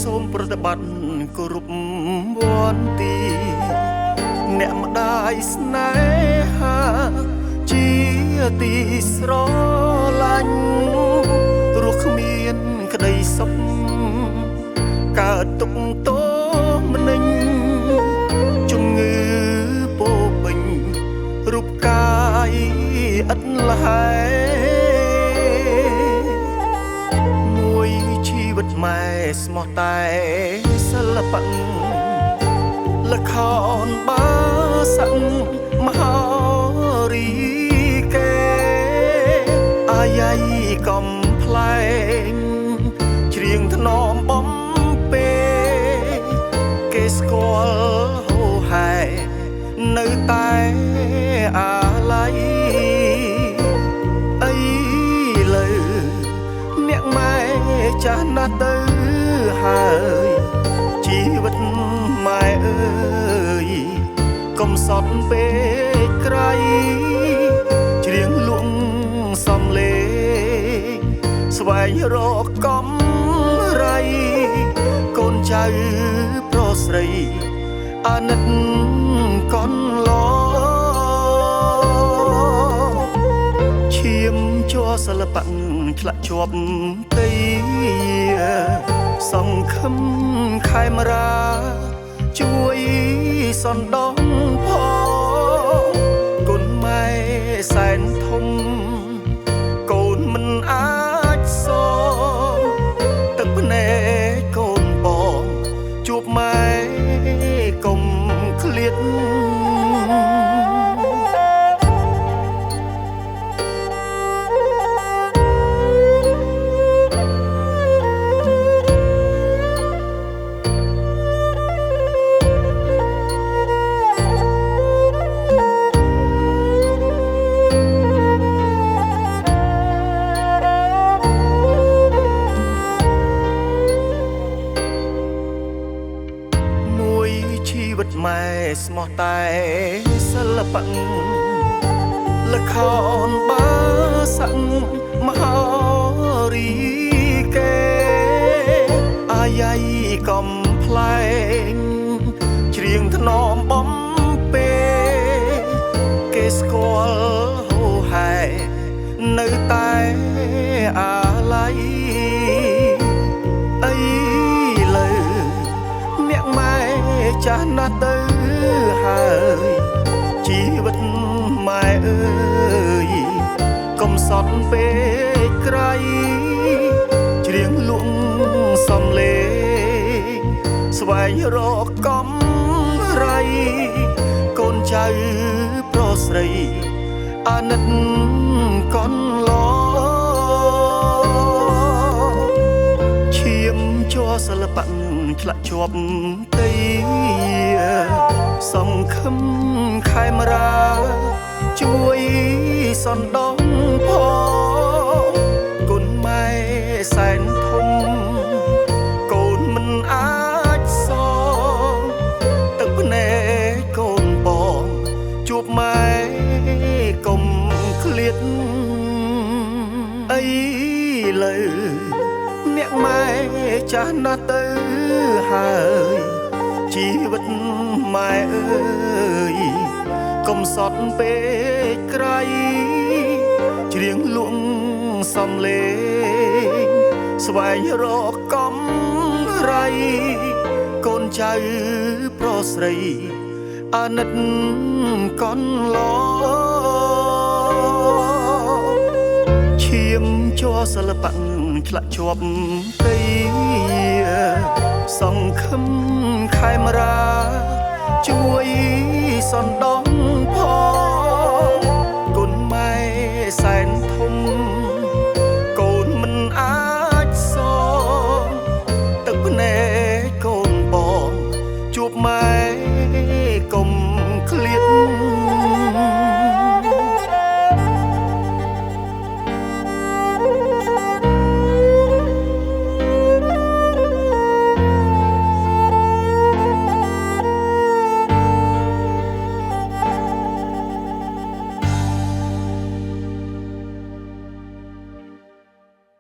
សូមប្រតិបត្តិគោរពវន្ទីអ្នកម្ដាយស្នេហាជាទីស្រឡាញ់រស់គ្មានក្តីសុខកើតទុកទោមនិញជំងឺពោពេញរូបកាយឥតលហែមួយជីវិតម៉ែស្មោះតែសិល្បៈល្ខោនបាសាក់មហោរីកេអាយ៉ៃកំប្លែងច្រៀងថ្នមបំពេគេស្គាល់ហូហែនៅតែអាឡ័យអីលើអ្នកម៉ែចាស់ណាស់ទៅហើយជីវិតម៉ែអើយកុំសត់ពេកក្រៃច្រៀងលួងសំលេងស្វែងរកកំរៃកូនចៅប្រុសស្រីអាណិតកនឡឈាមជ័រសិល្បៈឆ្លាក់ជាប់ទីសង្ឃឹមខេមរាជួយសណ្ដោះផងគុណម៉ែសែនធំកូនមិនអាចសងទឹកភ្នែកកូនបងជួបម៉ែកុំឃ្លាតជីវិតម៉ែស្មោះតែសិល្បៈល្ខោនបាសាក់មហោរីកេអាយ៉ៃកំប្លែងច្រៀងថ្នមបំពេគេស្គាល់ហូហែនៅតែអាឡ័យអីលើអ្នកម៉ែចាស់ណាស់ទៅហើយជីវិតម៉ែអើយកុំសត់ពេកក្រៃច្រៀងលួងសំលេងស្វែងរកកំរៃកូនចៅប្រុសស្រីអាណិតកនឡឈាមជ័រសិល្បៈឆ្លាក់ជាប់ទីសង្ឃឹមខេមរាជួយសណ្ដោះផងគុណម៉ែសែនធំកូនមិនអាចសងទឹកភ្នែកកូនបងជួបម៉ែកុំឃ្លាតអីលើអ្នកម៉ែចាស់ណាស់ទៅហើយជីវិតម៉ែអើយកុំសត់ពេកក្រៃច្រៀងលួងសំលេងស្វែងរកកំរៃកូនចៅប្រុសស្រីអាណិតកនឡឈាមជ័រសិល្បៈឆ្លាក់ជាប់ទីសង្ឃឹមខេមរាជួយសណ្ដោះផង